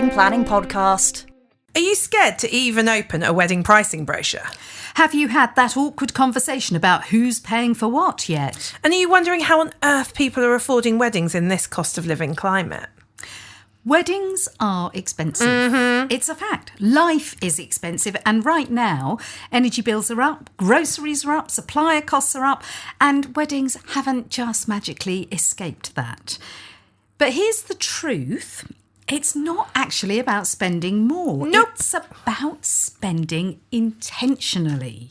wedding planning podcast. Are you scared to even open a wedding pricing brochure? Have you had that awkward conversation about who's paying for what yet? And are you wondering how on earth people are affording weddings in this cost of living climate? Weddings are expensive. It's a fact. Life is expensive. And right now, energy bills are up, groceries are up, supplier costs are up, and weddings haven't just magically escaped that. But here's the truth. It's not actually about spending more. Nope. It's about spending intentionally.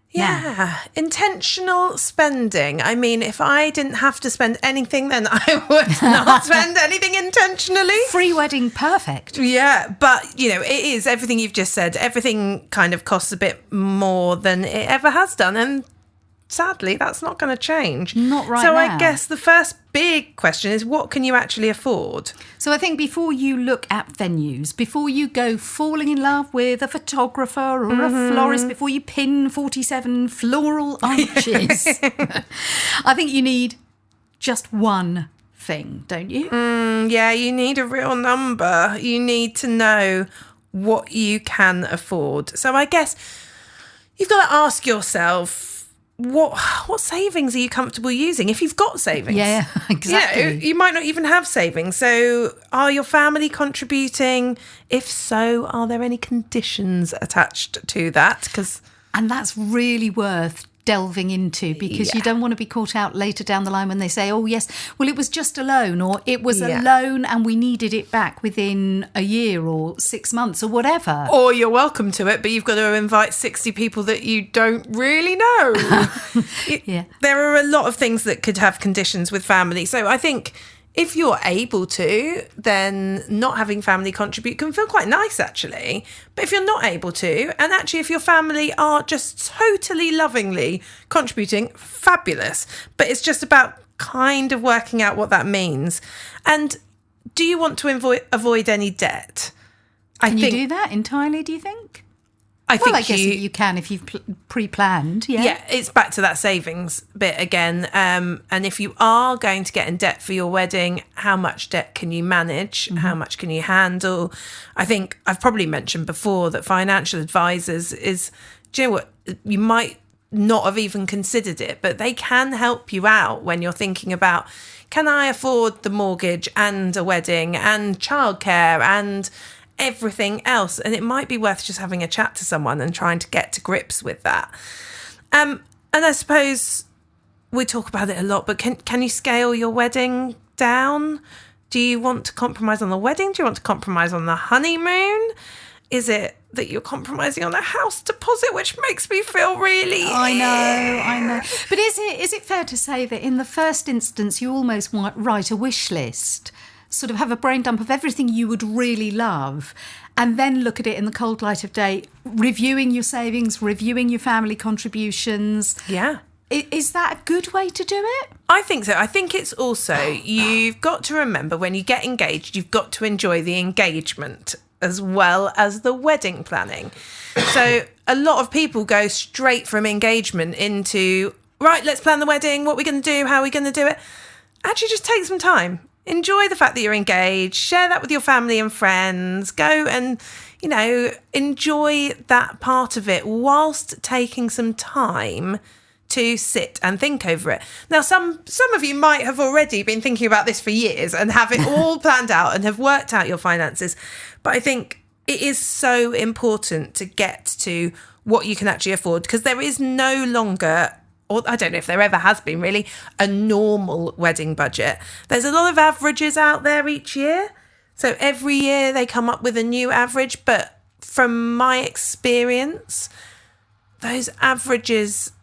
Yeah, intentional spending. I mean, if I didn't have to spend anything, then I would not spend anything intentionally. Free wedding, perfect. Yeah, but, it is everything you've just said. Everything kind of costs a bit more than it ever has done. And sadly, that's not going to change. Not right now. So now. I guess the first big question is, what can you actually afford? So I think before you look at venues, before you go falling in love with a photographer or a florist, before you pin 47 floral arches, I think you need just one thing, don't you? Yeah, you need a real number. You need to know what you can afford. So I guess you've got to ask yourself, what savings are you comfortable using if you've got savings? Yeah, exactly. You might not even have savings. So are your family contributing? If so, are there any conditions attached to that? And that's really worth delving into, because you don't want to be caught out later down the line when they say, oh yes, well it was just a loan, or it was a loan and we needed it back within a year or 6 months or whatever. Or you're welcome to it, but you've got to invite 60 people that you don't really know. Yeah. There are a lot of things that could have conditions with family. So I think if you're able to, then not having family contribute can feel quite nice, actually. But if you're not able to, and actually if your family are just totally lovingly contributing, fabulous. But it's just about kind of working out what that means. And do you want to avoid any debt? Can you do that entirely, do you think? I guess you can if you've pre-planned, yeah. Yeah, it's back to that savings bit again. And if you are going to get in debt for your wedding, how much debt can you manage? How much can you handle? I think I've probably mentioned before that financial advisors do you know what? You might not have even considered it, but they can help you out when you're thinking about, can I afford the mortgage and a wedding and childcare and everything else? And it might be worth just having a chat to someone and trying to get to grips with that. And I suppose we talk about it a lot, but can you scale your wedding down? Do you want to compromise on the wedding? Do you want to compromise on the honeymoon? Is it that you're compromising on the house deposit, which makes me feel really... I know. But is it fair to say that in the first instance you almost write a wish list, sort of have a brain dump of everything you would really love, and then look at it in the cold light of day, reviewing your savings, reviewing your family contributions? Yeah. Is that a good way to do it? I think so. I think it's also, you've got to remember when you get engaged, you've got to enjoy the engagement as well as the wedding planning. So a lot of people go straight from engagement into, right, let's plan the wedding, what are we going to do, how are we going to do it? Actually, just take some time. Enjoy the fact that you're engaged, share that with your family and friends, go and, enjoy that part of it whilst taking some time to sit and think over it. Now, some of you might have already been thinking about this for years and have it all planned out and have worked out your finances. But I think it is so important to get to what you can actually afford, because there is no longer, or I don't know if there ever has been really, a normal wedding budget. There's a lot of averages out there each year. So every year they come up with a new average. But from my experience, those averages...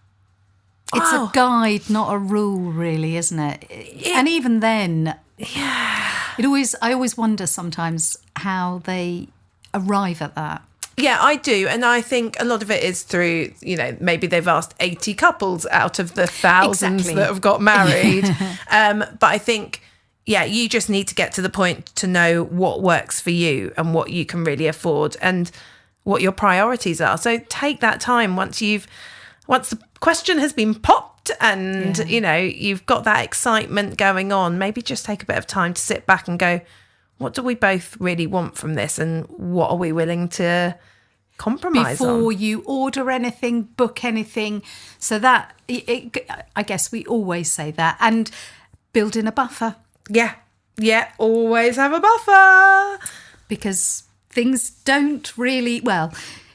It's a guide, not a rule, really, isn't it? And even then, I always wonder sometimes how they arrive at that. Yeah, I do. And I think a lot of it is through, maybe they've asked 80 couples out of the thousands that have got married. But I think, you just need to get to the point to know what works for you and what you can really afford and what your priorities are. So take that time once the question has been popped and, you've got that excitement going on, maybe just take a bit of time to sit back and go, what do we both really want from this, and what are we willing to compromise before on? you order anything, book anything. So that, I guess we always say that. And build in a buffer. Yeah, always have a buffer. Because things don't really, well,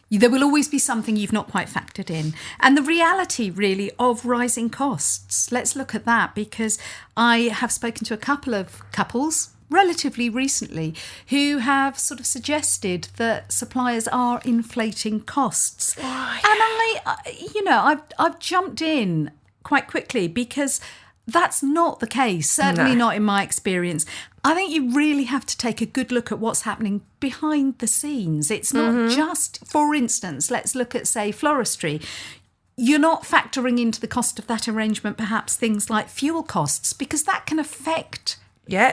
there will always be something you've not quite factored in. And the reality, really, of rising costs. Let's look at that, because I have spoken to a couple of couples relatively recently who have sort of suggested that suppliers are inflating costs. Oh, yeah. And I've jumped in quite quickly, because that's not the case, certainly not in my experience. I think you really have to take a good look at what's happening behind the scenes. It's not just, for instance, let's look at, say, floristry. You're not factoring into the cost of that arrangement perhaps things like fuel costs, because that can affect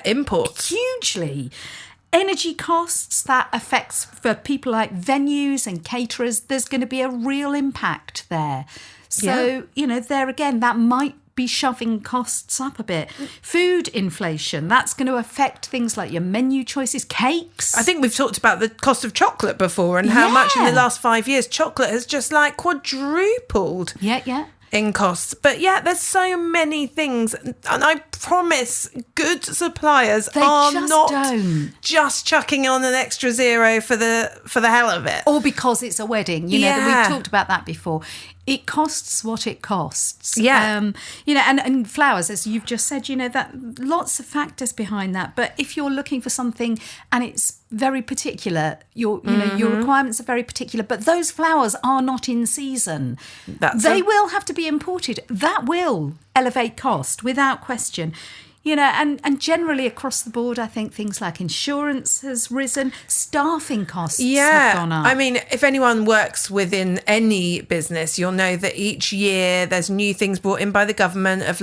imports hugely. Energy costs, that affects for people like venues and caterers. There's going to be a real impact there. So, there again, that might be shoving costs up a bit. Food inflation, that's going to affect things like your menu choices, cakes. I think we've talked about the cost of chocolate before, and how much in the last 5 years chocolate has just quadrupled. In costs. But there's so many things, and I promise good suppliers are not just chucking on an extra zero for the hell of it, or because it's a wedding. We've talked about that before. It costs what it costs. And flowers, as you've just said, that lots of factors behind that. But if you're looking for something and it's very particular, your requirements are very particular, but those flowers are not in season, they will have to be imported. That will elevate cost without question. And generally across the board, I think things like insurance has risen, staffing costs have gone up. I mean, if anyone works within any business, you'll know that each year there's new things brought in by the government of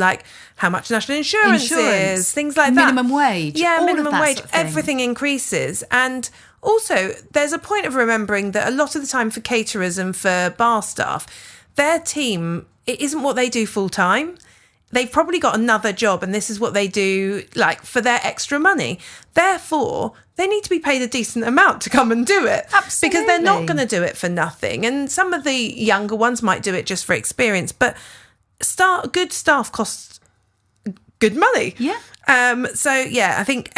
how much national insurance is, things like that. Minimum wage. Yeah, minimum wage. Sort of everything increases. And also, there's a point of remembering that a lot of the time for caterers and for bar staff, their team, it isn't what they do full time. They've probably got another job, and this is what they do, for their extra money. Therefore, they need to be paid a decent amount to come and do it. Absolutely. Because they're not going to do it for nothing. And some of the younger ones might do it just for experience. But good staff costs good money. Yeah. I think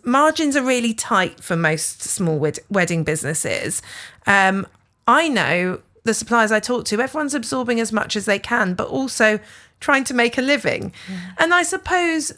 margins are really tight for most small wedding businesses. I know the suppliers I talk to, everyone's absorbing as much as they can, but also trying to make a living. And I suppose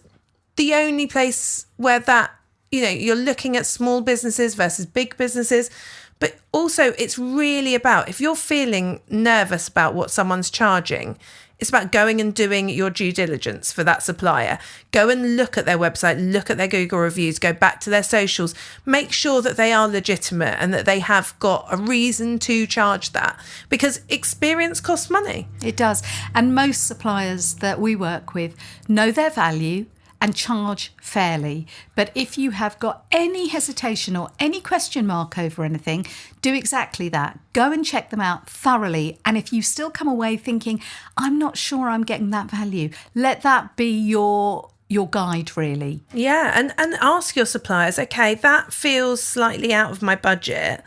the only place where that, you're looking at small businesses versus big businesses, but also it's really about, if you're feeling nervous about what someone's charging, it's about going and doing your due diligence for that supplier. Go and look at their website, look at their Google reviews, go back to their socials, make sure that they are legitimate and that they have got a reason to charge that, because experience costs money. It does. And most suppliers that we work with know their value and charge fairly. But if you have got any hesitation or any question mark over anything, do exactly that. Go and check them out thoroughly. And if you still come away thinking, I'm not sure I'm getting that value, let that be your guide, really. Yeah, and ask your suppliers, okay, that feels slightly out of my budget.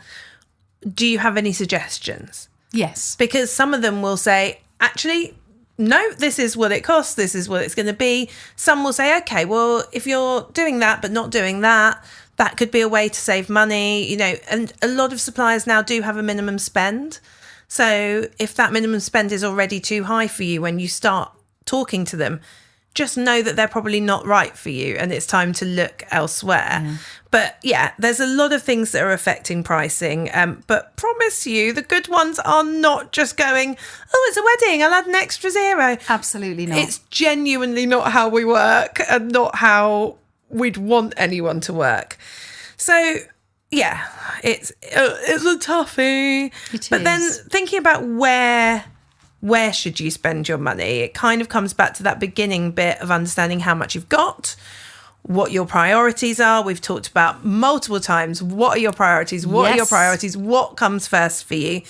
Do you have any suggestions? Yes. Because some of them will say, actually, no, this is what it costs, this is what it's going to be. Some will say, okay, well, if you're doing that but not doing that, that could be a way to save money, and a lot of suppliers now do have a minimum spend. So if that minimum spend is already too high for you when you start talking to them, just know that they're probably not right for you and it's time to look elsewhere. Yeah. But there's a lot of things that are affecting pricing. But promise you, the good ones are not just going, oh, it's a wedding, I'll add an extra zero. Absolutely not. It's genuinely not how we work and not how we'd want anyone to work. So, it's a toughie. But then thinking about where should you spend your money? It kind of comes back to that beginning bit of understanding how much you've got, what your priorities are. We've talked about multiple times, what are your priorities? What are your priorities? What comes first for you?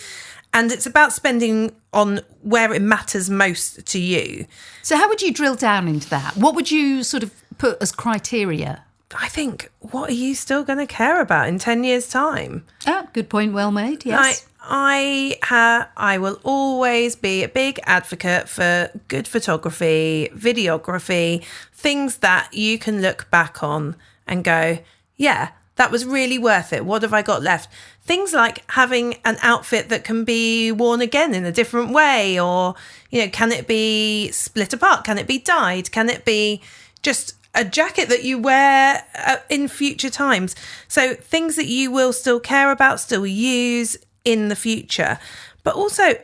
And it's about spending on where it matters most to you. So how would you drill down into that? What would you sort of put as criteria? I think, what are you still going to care about in 10 years' time? Oh, good point. Well made. Yes. I will always be a big advocate for good photography, videography, things that you can look back on and go, yeah, that was really worth it. What have I got left? Things like having an outfit that can be worn again in a different way, or, can it be split apart? Can it be dyed? Can it be just a jacket that you wear in future times? So things that you will still care about, still use in the future. But also,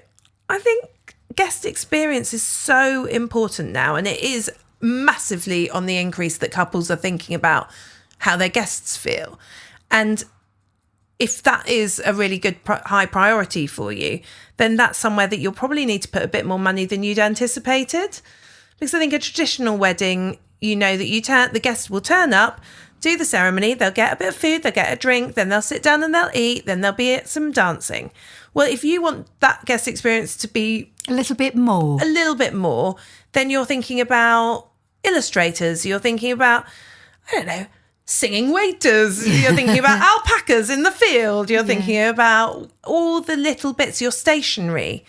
I think guest experience is so important now, and it is massively on the increase that couples are thinking about how their guests feel. And if that is a really good high priority for you, then that's somewhere that you'll probably need to put a bit more money than you'd anticipated. Because I think a traditional wedding, that the guests will turn up, do the ceremony, they'll get a bit of food, they'll get a drink, then they'll sit down and they'll eat, then there'll be some dancing. Well, if you want that guest experience to be a little bit more, then you're thinking about illustrators, you're thinking about, I don't know, singing waiters, you're thinking about alpacas in the field, you're thinking about all the little bits, your stationery,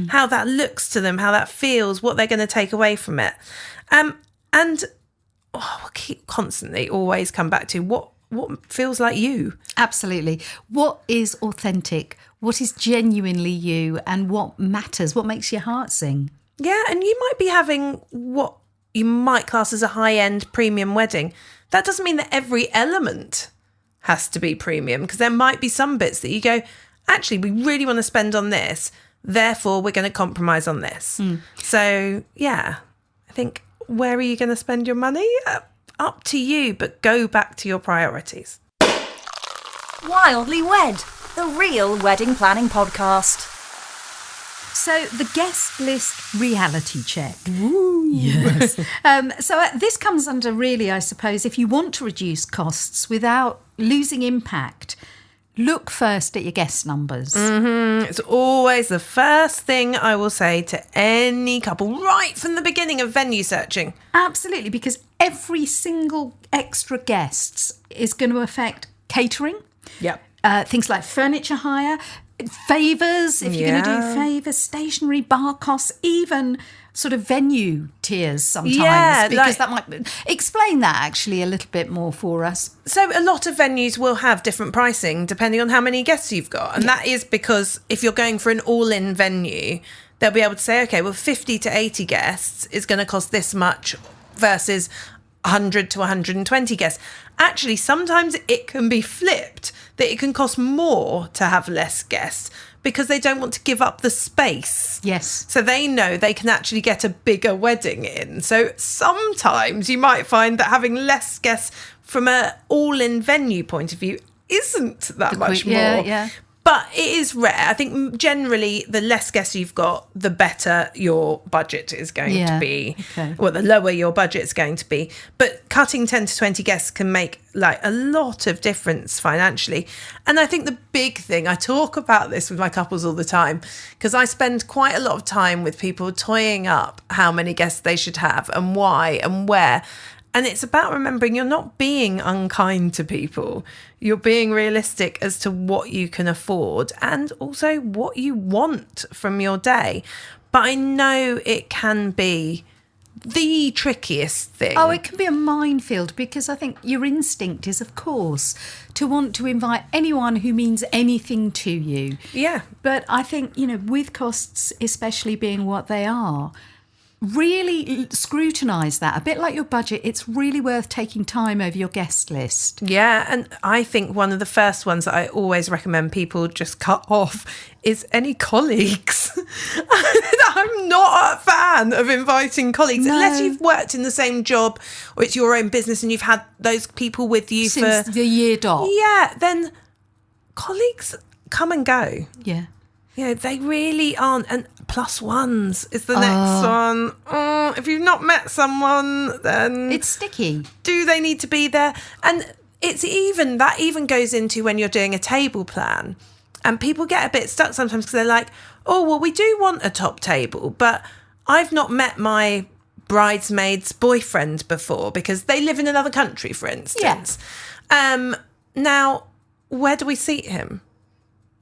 how that looks to them, how that feels, what they're going to take away from it. And we'll keep constantly always come back to what feels like you. Absolutely. What is authentic? What is genuinely you? And what matters? What makes your heart sing? Yeah, and you might be having what you might class as a high-end premium wedding. That doesn't mean that every element has to be premium, because there might be some bits that you go, actually, we really want to spend on this, therefore we're going to compromise on this. So, yeah, I think, where are you going to spend your money? Up to you, but go back to your priorities. Wildly Wed, the real wedding planning podcast. So the guest list reality check. Ooh. Yes. This comes under, really, I suppose, if you want to reduce costs without losing impact, look first at your guest numbers. It's always the first thing I will say to any couple right from the beginning of venue searching. Absolutely, because every single extra guest is going to affect catering. Yep. Things like furniture hire, favours, if you're going to do favours, stationery, bar costs, even sort of venue tiers sometimes. Yeah, because that might explain that actually a little bit more for us. So a lot of venues will have different pricing depending on how many guests you've got. And that is because if you're going for an all-in venue, they'll be able to say, okay, well, 50 to 80 guests is going to cost this much versus 100 to 120 guests. Actually, sometimes it can be flipped, that it can cost more to have less guests because they don't want to give up the space. Yes. So they know they can actually get a bigger wedding in. So sometimes you might find that having less guests from an all-in venue point of view isn't that much more. Yeah. But it is rare. I think generally the less guests you've got, the better your budget is going to be. Okay. Well, the lower your budget is going to be. But cutting 10 to 20 guests can make like a lot of difference financially. And I think the big thing, I talk about this with my couples all the time, because I spend quite a lot of time with people toying up how many guests they should have and why and where. And it's about remembering you're not being unkind to people. You're being realistic as to what you can afford and also what you want from your day. But I know it can be the trickiest thing. Oh, it can be a minefield, because I think your instinct is, of course, to want to invite anyone who means anything to you. Yeah. But I think, with costs especially being what they are, really scrutinise that. A bit like your budget, it's really worth taking time over your guest list. Yeah, and I think one of the first ones that I always recommend people just cut off is any colleagues. I'm not a fan of inviting colleagues unless you've worked in the same job or it's your own business and you've had those people with you since the year dot. Yeah, then colleagues come and go. Yeah. Yeah, they really aren't. And plus ones is the next one. If you've not met someone, then it's sticky. Do they need to be there? And that even goes into when you're doing a table plan. And people get a bit stuck sometimes because they're like, oh, well, we do want a top table, but I've not met my bridesmaid's boyfriend before because they live in another country, for instance. Now, where do we seat him?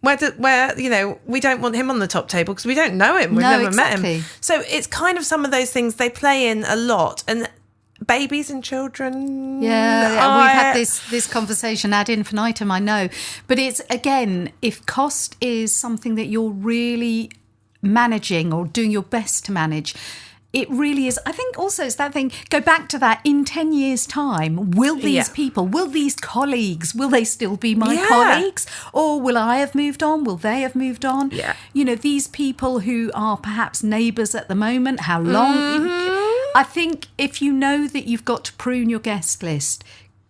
Where you know, we don't want him on the top table because we don't know him. We've never met him. So it's kind of some of those things they play in a lot. And babies and children. Yeah, we've had this conversation ad infinitum, I know. But it's, again, if cost is something that you're really managing or doing your best to manage, it really is. I think also it's that thing, go back to that, in 10 years' time, will these people, will these colleagues, will they still be my colleagues? Or will I have moved on? Will they have moved on? Yeah. You know, these people who are perhaps neighbours at the moment, how long? I think if you know that you've got to prune your guest list,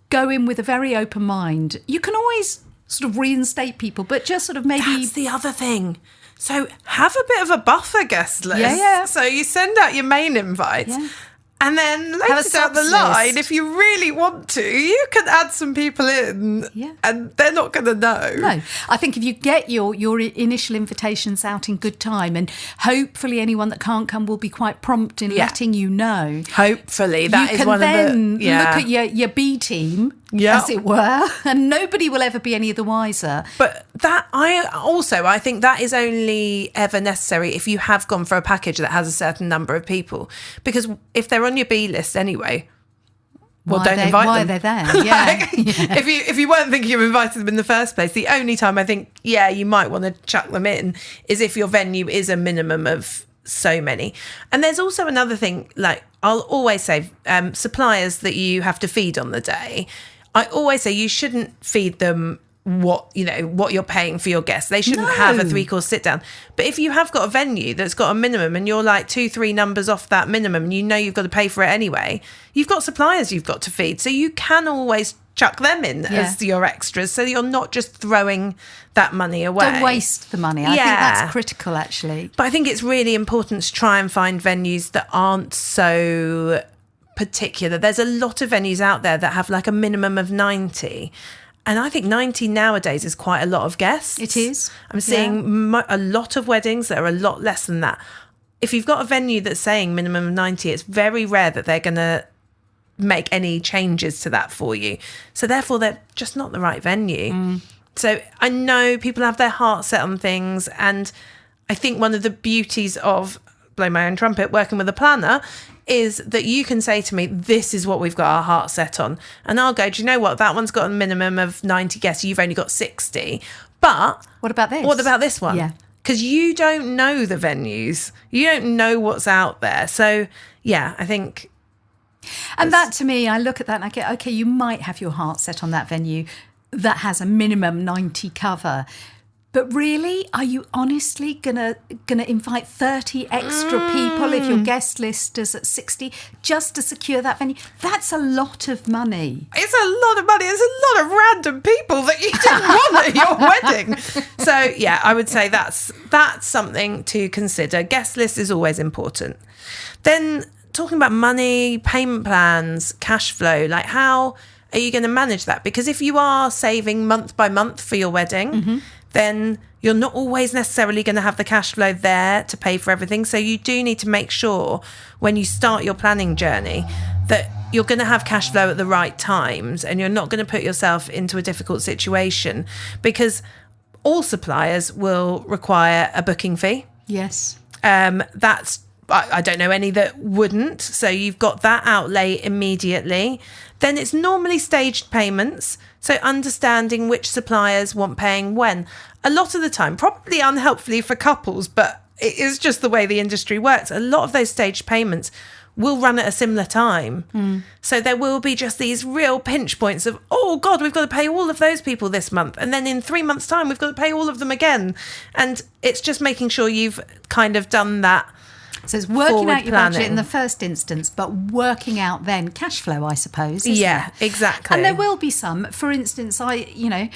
go in with a very open mind. You can always sort of reinstate people, but just sort of maybe... That's the other thing. So have a bit of a buffer guest list. Yeah. So you send out your main invites. Yeah. And then later down the line, if you really want to, you can add some people in and they're not going to know. No. I think if you get your initial invitations out in good time, and hopefully anyone that can't come will be quite prompt in letting you know. Hopefully. That is one of the... You can then look at your B team, as it were, and nobody will ever be any the wiser. But I think that is only ever necessary if you have gone for a package that has a certain number of people. Because if they're on your B list anyway, well, don't invite them. Why are they there? Yeah. If you weren't thinking of inviting them in the first place, the only time I think, you might want to chuck them in is if your venue is a minimum of so many. And there's also another thing, like I'll always say, suppliers that you have to feed on the day, I always say you shouldn't feed them what you're paying for your guests. They shouldn't have a 3-course sit down. But if you have got a venue that's got a minimum and you're like 2-3 numbers off that minimum and you know you've got to pay for it anyway, you've got suppliers you've got to feed. So you can always chuck them in as your extras, so you're not just throwing that money away. Don't waste the money. I think that's critical, actually. But I think it's really important to try and find venues that aren't so particular. There's a lot of venues out there that have like a minimum of 90. And I think 90 nowadays is quite a lot of guests. It is. I'm seeing a lot of weddings that are a lot less than that. If you've got a venue that's saying minimum of 90, it's very rare that they're going to make any changes to that for you. So therefore, they're just not the right venue. So I know people have their heart set on things. And I think one of the beauties of, blow my own trumpet, working with a planner is that you can say to me, this is what we've got our heart set on. And I'll go, do you know what? That one's got a minimum of 90 guests. You've only got 60. But what about this? What about this one? Yeah. Because you don't know the venues. You don't know what's out there. So, I think... And that, to me, I look at that and I go, okay, you might have your heart set on that venue that has a minimum 90 cover. But really, are you honestly gonna invite 30 extra people if your guest list is at 60 just to secure that venue? That's a lot of money. It's a lot of money. It's a lot of random people that you didn't want at your wedding. So, I would say that's something to consider. Guest list is always important. Then talking about money, payment plans, cash flow, like how are you going to manage that? Because if you are saving month by month for your wedding, then you're not always necessarily going to have the cash flow there to pay for everything. So you do need to make sure when you start your planning journey that you're going to have cash flow at the right times and you're not going to put yourself into a difficult situation, because all suppliers will require a booking fee. Yes. I don't know any that wouldn't. So you've got that outlay immediately. Then it's normally staged payments. So understanding which suppliers want paying when. A lot of the time, probably unhelpfully for couples, but it is just the way the industry works. A lot of those staged payments will run at a similar time. So there will be just these real pinch points of, oh God, we've got to pay all of those people this month. And then in 3 months' time, we've got to pay all of them again. And it's just making sure you've kind of done that. So it's working out your planning. budget in the first instance, but working out then cash flow, I suppose. Isn't it? Exactly. And there will be some. For instance, I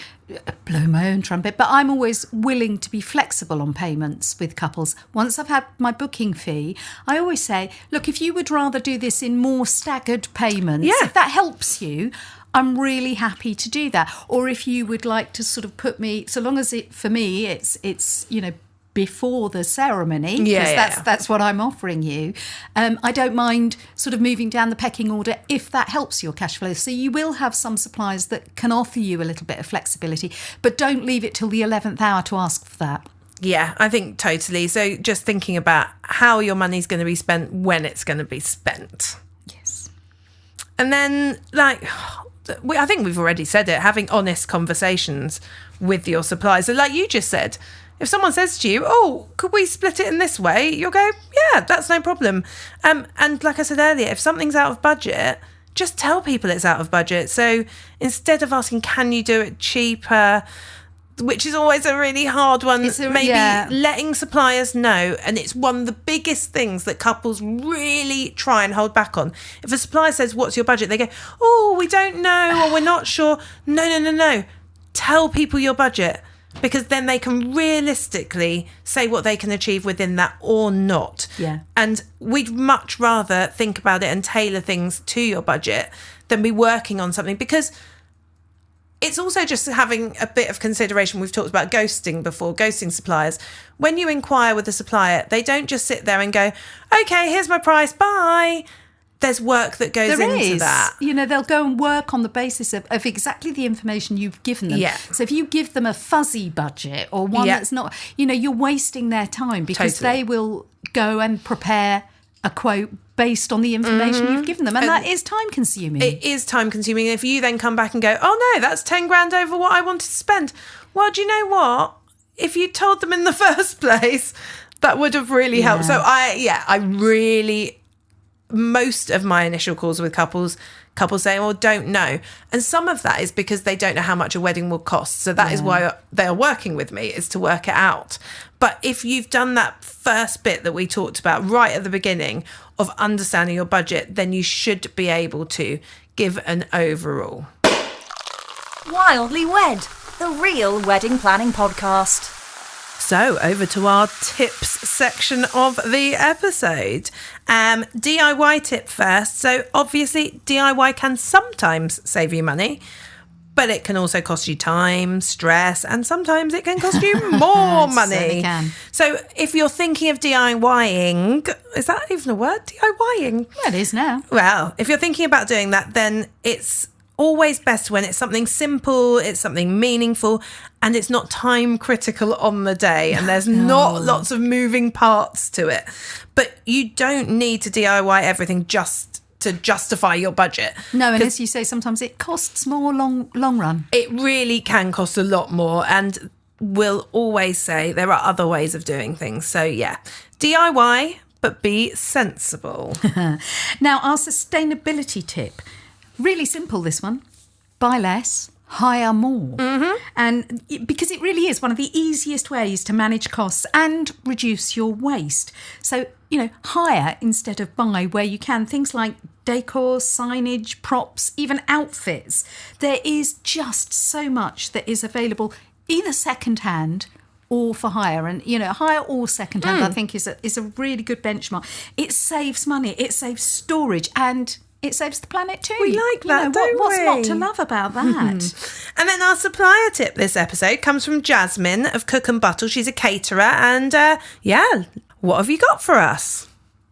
blow my own trumpet, but I'm always willing to be flexible on payments with couples. Once I've had my booking fee, I always say, look, if you would rather do this in more staggered payments, if that helps you, I'm really happy to do that. Or if you would like to sort of put me, so long as for me, it's before the ceremony, because that's what I'm offering you. I don't mind sort of moving down the pecking order if that helps your cash flow. So you will have some suppliers that can offer you a little bit of flexibility, but don't leave it till the 11th hour to ask for that. Yeah, I think totally. So just thinking about how your money's going to be spent when it's going to be spent. Yes. And then, like, I think we've already said it, having honest conversations with your suppliers. So like you just said, if someone says to you, oh, could we split it in this way? You'll go, yeah, that's no problem. And like I said earlier, if something's out of budget, just tell people it's out of budget. So instead of asking, can you do it cheaper, which is always a really hard one, letting suppliers know. And it's one of the biggest things that couples really try and hold back on. If a supplier says, what's your budget? They go, oh, we don't know, or we're not sure. No. Tell people your budget, because then they can realistically say what they can achieve within that or not. Yeah. And we'd much rather think about it and tailor things to your budget than be working on something, because it's also just having a bit of consideration. We've talked about ghosting before, ghosting suppliers. When you inquire with a supplier, they don't just sit there and go, okay, here's my price, bye. There's work that goes into that. You know, they'll go and work on the basis of exactly the information you've given them. Yeah. So if you give them a fuzzy budget or one that's not, you're wasting their time, because they will go and prepare a quote based on the information you've given them. And that is time consuming. It is time consuming. If you then come back and go, oh no, that's 10 grand over what I wanted to spend. Well, do you know what? If you told them in the first place, that would have really helped. So I really... most of my initial calls with couples saying, well, don't know. And some of that is because they don't know how much a wedding will cost. So that is why they're working with me, is to work it out. But if you've done that first bit that we talked about right at the beginning of understanding your budget, then you should be able to give an overall. Wildly Wed, the real wedding planning podcast. So over to our tips section of the episode. DIY tip first. So obviously DIY can sometimes save you money, but it can also cost you time, stress, and sometimes it can cost you more money. Can. So if you're thinking of DIYing, is that even a word? DIYing? Yeah, it is now. Well, if you're thinking about doing that, then it's always best when it's something simple, it's something meaningful, and it's not time critical on the day, and there's not lots of moving parts to it. But you don't need to DIY everything just to justify your budget. No, and as you say, sometimes it costs more long run. It really can cost a lot more, and we'll always say there are other ways of doing things. So yeah, DIY, but be sensible. Now, our sustainability tip. Really simple, this one. Buy less, hire more. And because it really is one of the easiest ways to manage costs and reduce your waste. So, hire instead of buy where you can. Things like decor, signage, props, even outfits. There is just so much that is available, either second-hand or for hire. And, hire or second-hand, I think, is a really good benchmark. It saves money, it saves storage, and it saves the planet too. We like that, don't we? What's not to love about that? And then our supplier tip this episode comes from Jasmine of Cook and Buttle. She's a caterer, and what have you got for us?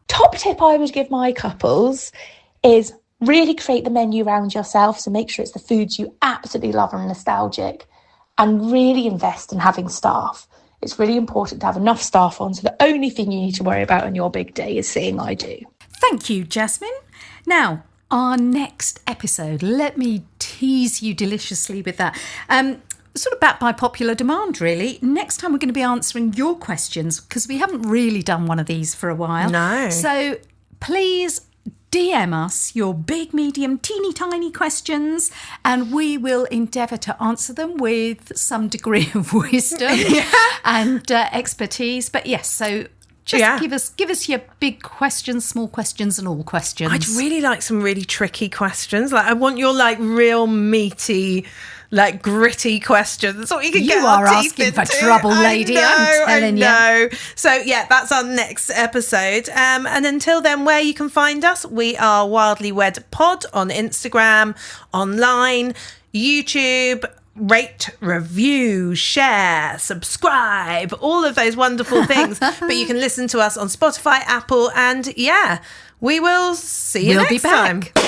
Top tip I would give my couples is really create the menu around yourself. So make sure it's the foods you absolutely love and nostalgic, and really invest in having staff. It's really important to have enough staff on. So the only thing you need to worry about on your big day is seeing I do. Thank you, Jasmine. Now, our next episode, let me tease you deliciously with that. Sort of backed by popular demand, really. Next time we're going to be answering your questions, because we haven't really done one of these for a while. No. So please DM us your big, medium, teeny tiny questions, and we will endeavour to answer them with some degree of wisdom and expertise. But yes, so just give us your big questions, small questions, and all questions. I'd really like some really tricky questions. Like, I want your real meaty, gritty questions. So you are asking for trouble, lady. I'm telling you. So yeah, that's our next episode. And until then, where you can find us, we are Wildly Wed Pod on Instagram, online, YouTube. rate, review, share, subscribe, all of those wonderful things. But you can listen to us on Spotify, Apple, and we will see you We'll next be back. time.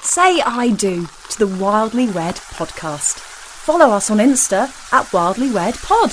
Say I do to the Wildly Wed podcast. Follow us on Insta at Wildly Wed Pod.